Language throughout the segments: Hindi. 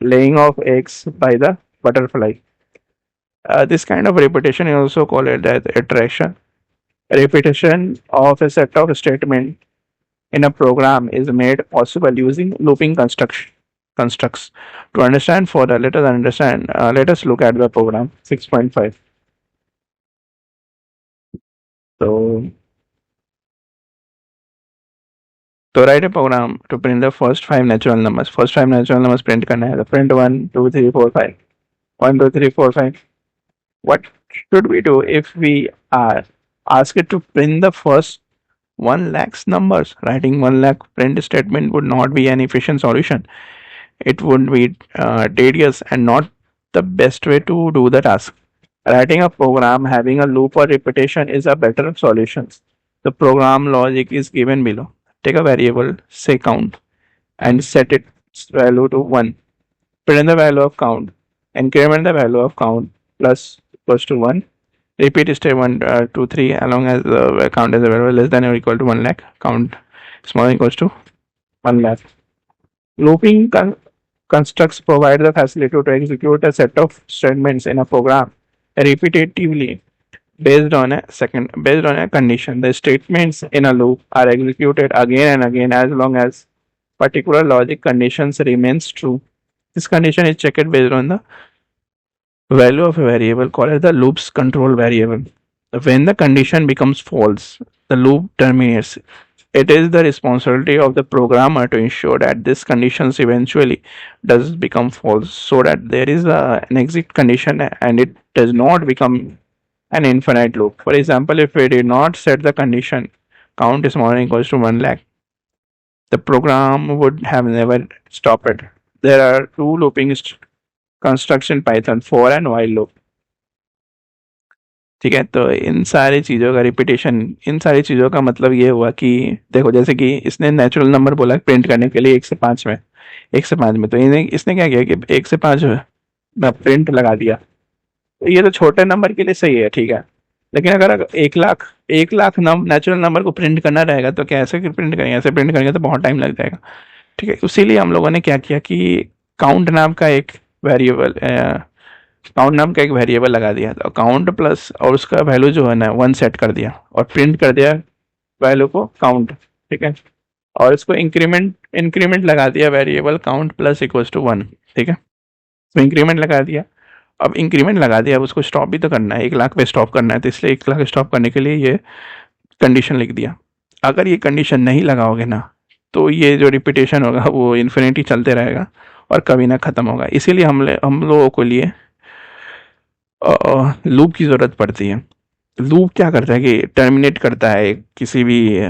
laying of eggs by the butterfly. This kind of repetition is also called as iteration. Repetition of a set of statement in a program is made possible using looping constructs. To understand further, let us look at the program 6.5. So, to write a program to print the first five natural numbers. First five natural numbers print करना है. Print 1, 2, 3, 4, 5. 1, 2, 3, 4, 5. What should we do if we are asked to print the first 1 lakhs numbers? Writing 1 lakh print statement would not be an efficient solution. It would be tedious and not the best way to do the task. Writing a program having a loop or repetition is a better solution. The program logic is given below. Take a variable, say count, and set its value to 1. Print the value of count. Increment the value of count plus equals to 1. Repeat step 1, 2, 3 along as the count is available less than or equal to 1 lakh. Count small equals to 1 lakh. Looping constructs provide the facility to execute a set of statements in a program repetitively based on a condition. The statements in a loop are executed again and again as long as particular logic conditions remains true. This condition is checked based on the value of a variable called the loop's control variable. When the condition becomes false, the loop terminates. It is the responsibility of the programmer to ensure that this conditions eventually does become false, so that there is an exit condition and it does not become an infinite loop. For example, if we did not set the condition count is more than equals to 1 lakh, the program would have never stopped. There are two looping constructs in Python, for and while loop. ठीक है, तो इन सारी चीज़ों का रिपीटेशन, इन सारी चीज़ों का मतलब ये हुआ कि देखो, जैसे कि इसने नेचुरल नंबर बोला प्रिंट करने के लिए 1 से 5 में, 1 से 5 में, तो इसने क्या किया कि 1 से 5 में प्रिंट लगा दिया. तो ये तो छोटे नंबर के लिए सही है, ठीक है, लेकिन अगर 1 लाख नेचुरल नंबर को प्रिंट करना रहेगा तो कैसे प्रिंट करेंगे? ऐसे प्रिंट करेंगे तो बहुत टाइम लग जाएगा. ठीक है, इसीलिए हम लोगों ने क्या किया कि काउंट नाम का एक वेरिएबल लगा दिया. तो काउंट प्लस और उसका वैल्यू जो है ना 1 सेट कर दिया और प्रिंट कर दिया वैल्यू को काउंट. ठीक है, और इसको इंक्रीमेंट लगा दिया variable count plus equals to 1. ठीक है, तो इंक्रीमेंट लगा दिया. अब इंक्रीमेंट लगा दिया, अब उसको स्टॉप भी तो करना है, 1 लाख पे स्टॉप करना है, तो इसलिए 1 लाख स्टॉप करने के लिए ये कंडीशन लिख दिया. अगर ये कंडीशन नहीं लगाओगे ना तो ये जो रिपीटेशन होगा वो इन्फिनिटी चलते रहेगा और कभी ना ख़त्म होगा. इसीलिए हम लोगों को लिए लूप की ज़रूरत पड़ती है. लूप क्या करता है कि टर्मिनेट करता है किसी भी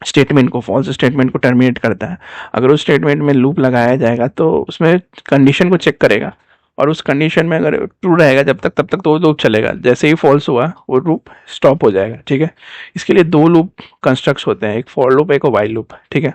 स्टेटमेंट को, फॉल्स स्टेटमेंट को टर्मिनेट करता है. अगर उस स्टेटमेंट में लूप लगाया जाएगा तो उसमें कंडीशन को चेक करेगा और उस कंडीशन में अगर ट्रू रहेगा जब तक तब तक तो वो लूप चलेगा. जैसे ही फॉल्स हुआ वो लूप स्टॉप हो जाएगा. ठीक है, इसके लिए 2 लूप कंस्ट्रक्ट्स होते हैं, एक फॉर लूप एक वाइल लूप. ठीक है,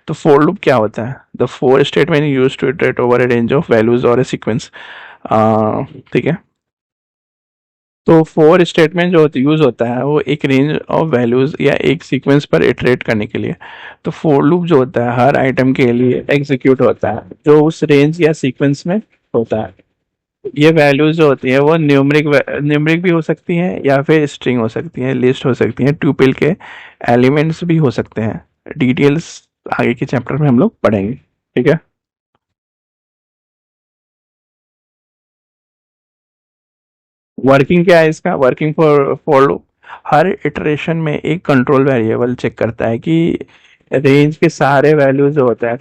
तो फॉर लूप क्या होता है? The for statement use to iterate over a range of values और ए सीक्वेंस. ठीक है, तो फोर स्टेटमेंट जो यूज होता है वो एक रेंज ऑफ वैल्यूज या एक सीक्वेंस पर इटरेट करने के लिए. तो फोर लूप जो होता है हर आइटम के लिए एग्जीक्यूट होता है जो उस रेंज या सीक्वेंस में होता है. ये वैल्यूज जो होती है वो न्यूमरिक भी हो सकती हैं या फिर स्ट्रिंग हो सकती हैं, लिस्ट हो सकती हैं, ट्यूपल के एलिमेंट्स भी हो सकते हैं. डिटेल्स आगे के चैप्टर में हम लोग पढ़ेंगे. ठीक है, वर्किंग क्या है इसका? Working for loop her iteration में एक कंट्रोल वेरिएबल चेक करता है कि रेंज के सारे वैल्यूज जो होते हैं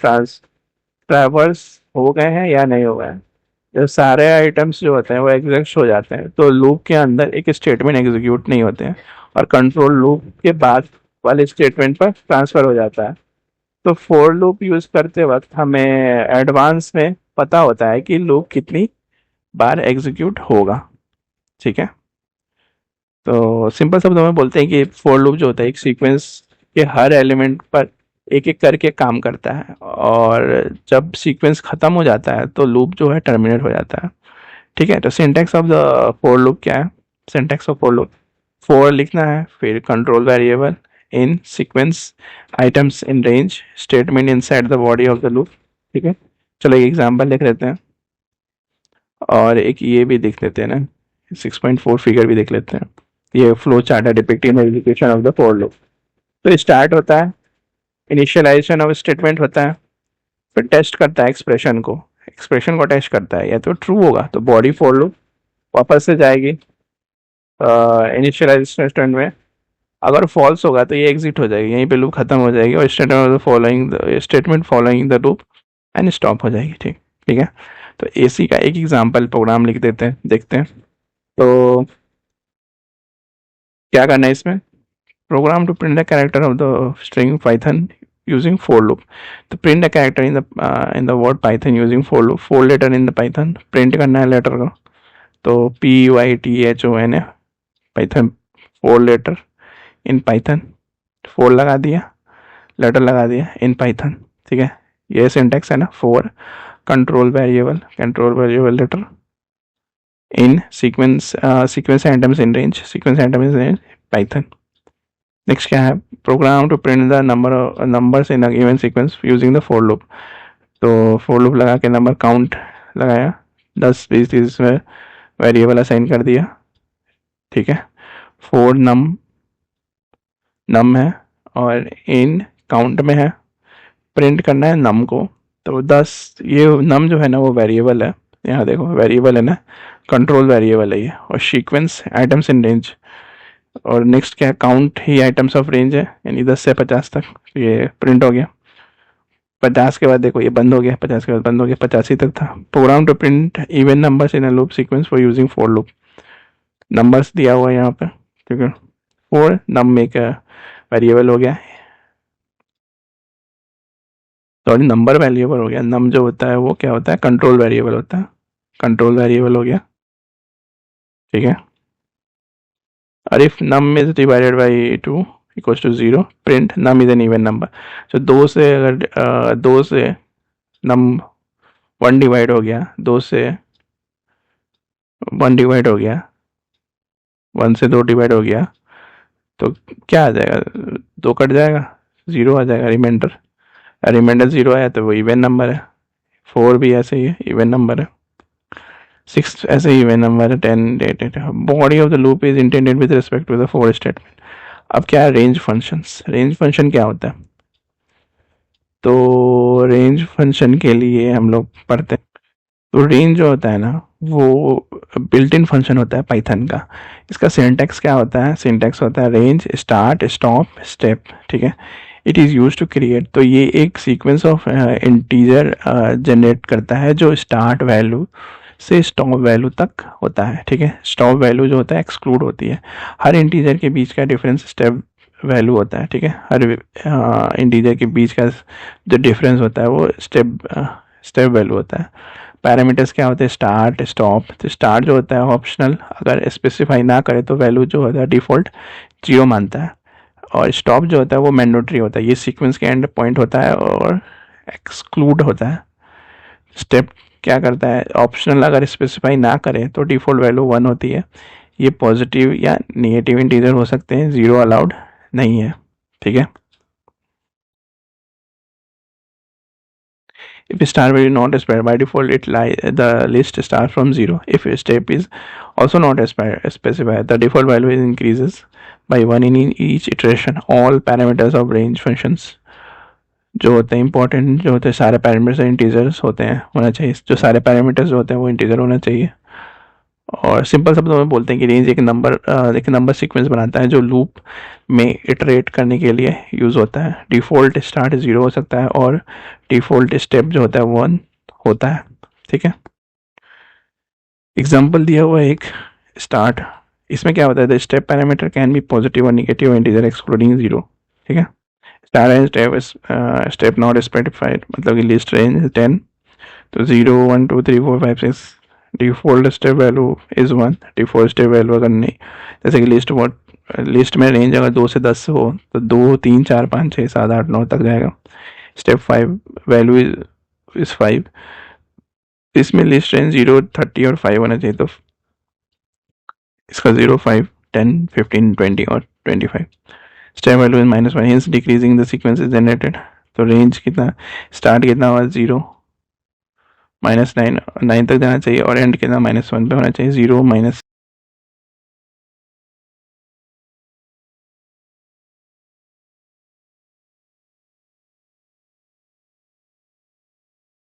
ट्रैवर्स हो गए हैं या नहीं हो गए हैं. जब सारे आइटम्स जो होते हैं वो एग्जिस्ट हो जाते हैं तो लूप के अंदर एक स्टेटमेंट एग्जीक्यूट नहीं होते हैं और कंट्रोल लूप के बाद वाले स्टेटमेंट पर ट्रांसफर हो जाता है. तो फॉर लूप यूज करते वक्त हमें एडवांस में पता होता है कि लूप कितनी बार एग्जीक्यूट होगा. ठीक है, तो सिंपल शब्दों में बोलते हैं कि फॉर लूप जो होता है एक सीक्वेंस के हर एलिमेंट पर एक एक करके काम करता है और जब सीक्वेंस खत्म हो जाता है तो लूप जो है टर्मिनेट हो जाता है. ठीक है, तो syntax of the for loop क्या है? Syntax of for loop, for लिखना है, फिर control variable in sequence, items in range, statement inside the body of the loop. ठीक है, चलो एक एग्जांपल देख लेते हैं और एक ये भी देख लेते हैं ना, 6.4 फिगर भी देख लेते हैं। ये फ्लो चार्ट है depicting the execution of the for loop. तो स्टार्ट होता है, इनिशियलाइजेशन ऑफ स्टेटमेंट होता है, फिर टेस्ट करता है एक्सप्रेशन को टेस्ट करता है, या तो ट्रू होगा तो बॉडी फॉर लूप वापस से जाएगी इनिशियलाइजेशन स्टेटमेंट में, अगर फॉल्स होगा तो ये एग्जिट हो जाएगी, यहीं पे लूप खत्म हो जाएगी और statement following the loop and stop हो जाएगी। ठीक ठीक है। तो एसी का एक एग्जांपल प्रोग्राम लिख देते हैं, देखते हैं। तो क्या करना है इसमें, program to print the character of the string Python using for loop. तो print a character in the word python using for loop, for letter in the Python, print करना है लेटर को, तो PYTHON है Python, for letter in Python, for लगा दिया, लेटर लगा दिया इन पाइथन। ठीक है, ये सिंटेक्स है ना, for control variable letter in sequence atoms in range Python. Next क्या है, program to print the numbers in a given sequence using the for loop. तो फॉर लूप लगा के नंबर काउंट लगाया, 10 20 30 में वेरिएबल असाइन कर दिया। ठीक है, फोर नम है और इन काउंट में है, प्रिंट करना है नम को। तो 10, ये नम जो है ना वो वेरिएबल है, यहाँ देखो वेरिएबल है ना, कंट्रोल वेरिएबल है ये, और सीक्वेंस आइटम्स इन रेंज, और नेक्स्ट क्या है, count he items of range है, यानी 10 से 50 तक ये प्रिंट हो गया। 50 के बाद देखो ये बंद हो गया, 50 के बाद बंद हो गया, 85 तक था। Program to print even numbers in a loop sequence for using for loop, numbers दिया हुआ है यहाँ पे, ठीक है। फोर नम एक वेरिएबल हो गया, सॉरी नंबर वेरिएबल हो गया, नम जो होता है वो क्या होता है, कंट्रोल वेरिएबल होता है, कंट्रोल वेरिएबल हो गया। ठीक है, और if num is divided by 2 equals to 0, print num is an even number। so दो से अगर दो से num 1 डिवाइड हो गया, दो से 1 डिवाइड हो गया, 1 से 2 डिवाइड हो गया, तो क्या आ जाएगा, 2 कट जाएगा, 0 आ जाएगा रिमाइंडर 0 आया तो वो इवन नंबर है। 4 भी ऐसे ही है, इवन नंबर है। 6 ऐसे ही इवन नंबर है। 10 8 body of the loop is intended with respect to the for statement. अब क्या है, रेंज फंक्शन क्या होता है, तो रेंज फंक्शन के लिए हम लोग पढ़ते हैं। तो रेंज जो होता है ना वो बिल्ट इन फंक्शन होता है पाइथन का। इसका सिंटैक्स क्या होता है, सिंटैक्स होता है रेंज स्टार्ट स्टॉप स्टेप। ठीक है, it is use to create, तो ये एक सीक्वेंस ऑफ इंटीजर जनरेट करता है जो स्टार्ट वैल्यू से स्टॉप वैल्यू तक होता है। ठीक है, स्टॉप वैल्यू जो होता है एक्सक्लूड होती है, हर इंटीजर के बीच का डिफरेंस स्टेप वैल्यू होता है। ठीक है, हर इंटीजर के बीच का जो डिफरेंस होता है वो स्टेप वैल्यू होता है। पैरामीटर्स क्या होते हैं, स्टार्ट स्टॉप। तो स्टार्ट जो होता है ऑप्शनल, अगर स्पेसिफाई ना करे तो वैल्यू जो होता है डिफ़ॉल्ट 0 मानता है, और स्टॉप जो होता है वो मैंडेटरी होता है, ये सीक्वेंस के एंड पॉइंट होता है और एक्सक्लूड होता है। स्टेप क्या करता है, ऑप्शनल अगर स्पेसिफाई ना करे तो डिफ़ॉल्ट वैल्यू 1 होती है, ये पॉजिटिव या नेगेटिव इंटीजर हो सकते हैं, 0 अलाउड नहीं है। ठीक है, if star value not specified by default, the list starts from 0. If a step is also not specified, the default value increases by 1 in each iteration. All parameters of range functions जो होते हैं इंपॉर्टेंट, जो होते हैं सारे पैरामीटर्स इंटीजर्स होते हैं, होना चाहिए, जो सारे पैरामीटर्स जो होते हैं वो इंटीजर होना चाहिए। और सिंपल शब्दों में बोलते हैं कि रेंज एक नंबर सीक्वेंस बनाता है जो लूप में इटरेट करने के लिए यूज़ होता है। डिफ़ॉल्ट स्टार्ट 0 हो सकता है और डिफ़ॉल्ट स्टेप जो होता है 1 होता है। ठीक है, एग्जांपल दिया हुआ एक स्टार्ट, इसमें क्या होता है, the step parameter can be positive और निगेटिव इंटीजर एक्सक्लूडिंग 0। ठीक है, start and step not specified, मतलब कि लिस्ट रेंज 10, तो 0 1 2 3 4 5 6, default step value is 1, default step value अगर नहीं, जैसे कि लिस्ट में रेंज अगर 2 से 10 हो तो 2 3 4 5 6 7 8 9 तक जाएगा। स्टेप 5 वैल्यू इज 5, इसमें लिस्ट रेंज 0 30 और 5 होना चाहिए, तो इसका 0 5 10 15 20 और 25। Step value is -1, hints decreasing the sequence is generated. तो रेंज कितना, स्टार्ट कितना हुआ 0, -9 9 तक जाना चाहिए और एंड कितना -1 पे होना चाहिए, 0 -